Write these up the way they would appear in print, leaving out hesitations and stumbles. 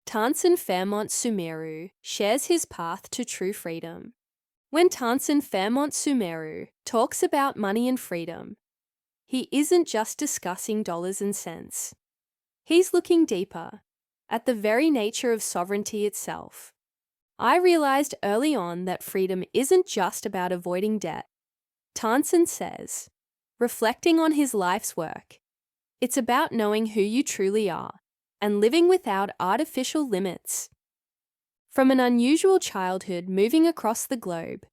Taansen Fairmont Sumeru shares his path to true freedom. When Taansen Fairmont Sumeru talks about money and freedom, he isn't just discussing dollars and cents. He's looking deeper, at the very nature of sovereignty itself. I realized early on that freedom isn't just about avoiding debt. Taansen says, reflecting on his life's work, it's about knowing who you truly are and living without artificial limits. From an unusual childhood moving across the globe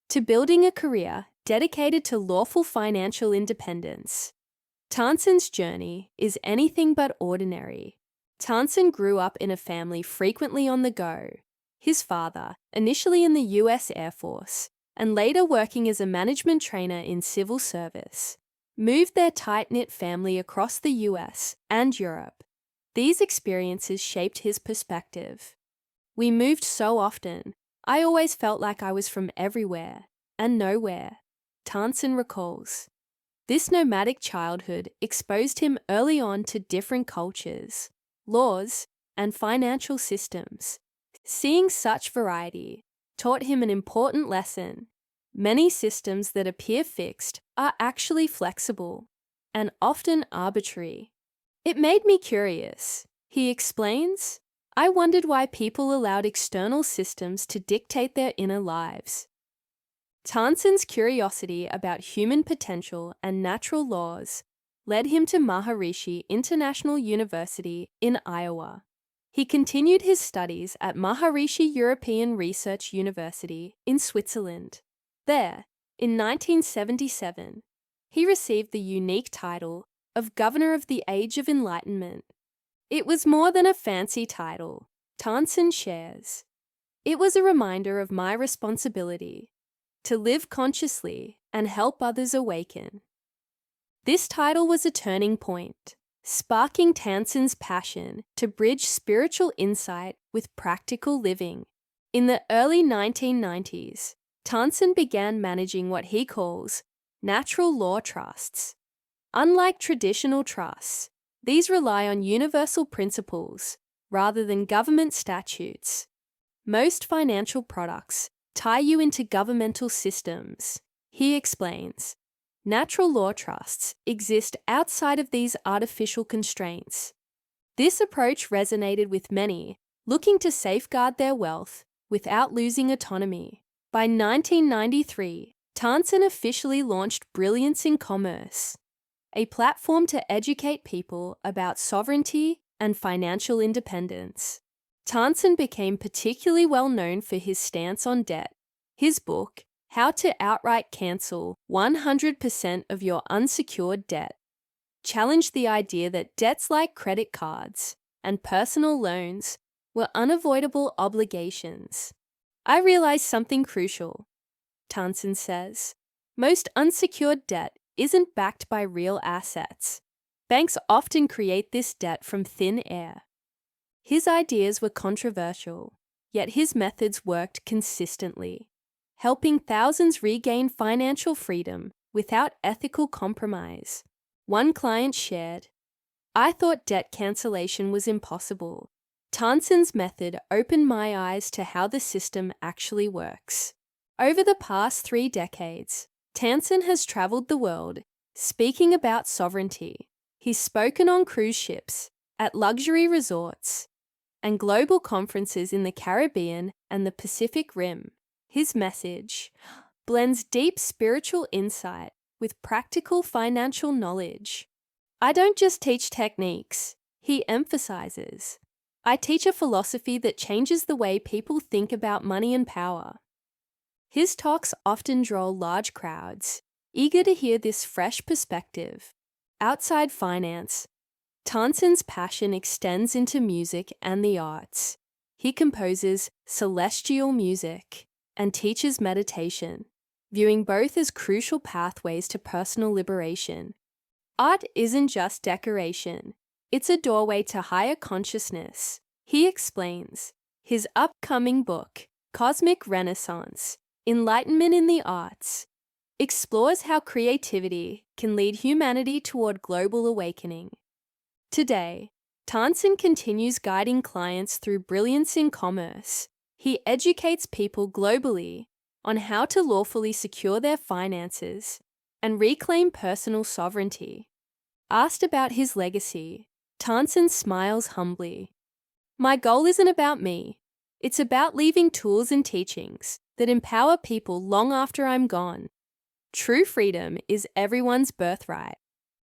to building a career dedicated to lawful financial independence, Taansen's journey is anything but ordinary. Taansen grew up in a family frequently on the go. His father, initially in the US Air Force and later working as a management trainer in civil service, moved their tight-knit family across the US and Europe. These experiences shaped his perspective. We moved so often, I always felt like I was from everywhere and nowhere, Taansen recalls. This nomadic childhood exposed him early on to different cultures, laws, and financial systems. Seeing such variety taught him an important lesson. Many systems that appear fixed are actually flexible and often arbitrary. It made me curious, he explains. I wondered why people allowed external systems to dictate their inner lives. Taansen's curiosity about human potential and natural laws led him to Maharishi International University in Iowa. He continued his studies at Maharishi European Research University in Switzerland. There, in 1977, he received the unique title of Governor of the Age of Enlightenment. It was more than a fancy title, Taansen shares. It was a reminder of my responsibility to live consciously and help others awaken. This title was a turning point, sparking Taansen's passion to bridge spiritual insight with practical living. In the early 1990s, Taansen began managing what he calls natural law trusts. Unlike traditional trusts, these rely on universal principles rather than government statutes. Most financial products tie you into governmental systems, he explains. Natural law trusts exist outside of these artificial constraints. This approach resonated with many looking to safeguard their wealth without losing autonomy. By 1993, Taansen officially launched Brilliance in Commerce, a platform to educate people about sovereignty and financial independence. Taansen became particularly well known for his stance on debt. His book, How to Outright Cancel 100% of Your Unsecured Debt, challenged the idea that debts like credit cards and personal loans were unavoidable obligations. I realized something crucial, Taansen says. Most unsecured debt isn't backed by real assets. Banks often create this debt from thin air. His ideas were controversial, yet his methods worked consistently, helping thousands regain financial freedom without ethical compromise. One client shared, "I thought debt cancellation was impossible. Taansen's method opened my eyes to how the system actually works." Over the past 3 decades, Taansen has traveled the world speaking about sovereignty. He's spoken on cruise ships, at luxury resorts, and global conferences in the Caribbean and the Pacific Rim. His message blends deep spiritual insight with practical financial knowledge. I don't just teach techniques, he emphasizes. I teach a philosophy that changes the way people think about money and power. His talks often draw large crowds, eager to hear this fresh perspective. Outside finance, Taansen's passion extends into music and the arts. He composes celestial music and teaches meditation, viewing both as crucial pathways to personal liberation. Art isn't just decoration, it's a doorway to higher consciousness, he explains. His upcoming book, Cosmic Renaissance: Enlightenment in the Arts, explores how creativity can lead humanity toward global awakening. Today, Taansen continues guiding clients through Brilliance in commerce. He educates people globally on how to lawfully secure their finances and reclaim personal sovereignty. Asked about his legacy, Taansen smiles humbly. My goal isn't about me. It's about leaving tools and teachings that empower people long after I'm gone. True freedom is everyone's birthright.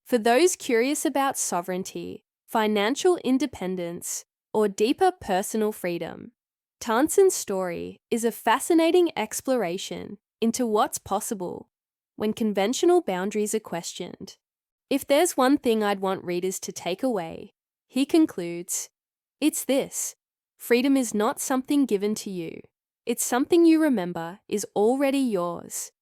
For those curious about sovereignty, financial independence, or deeper personal freedom, Taansen's story is a fascinating exploration into what's possible when conventional boundaries are questioned. If there's one thing I'd want readers to take away, he concludes, it's this: freedom is not something given to you. It's something you remember is already yours.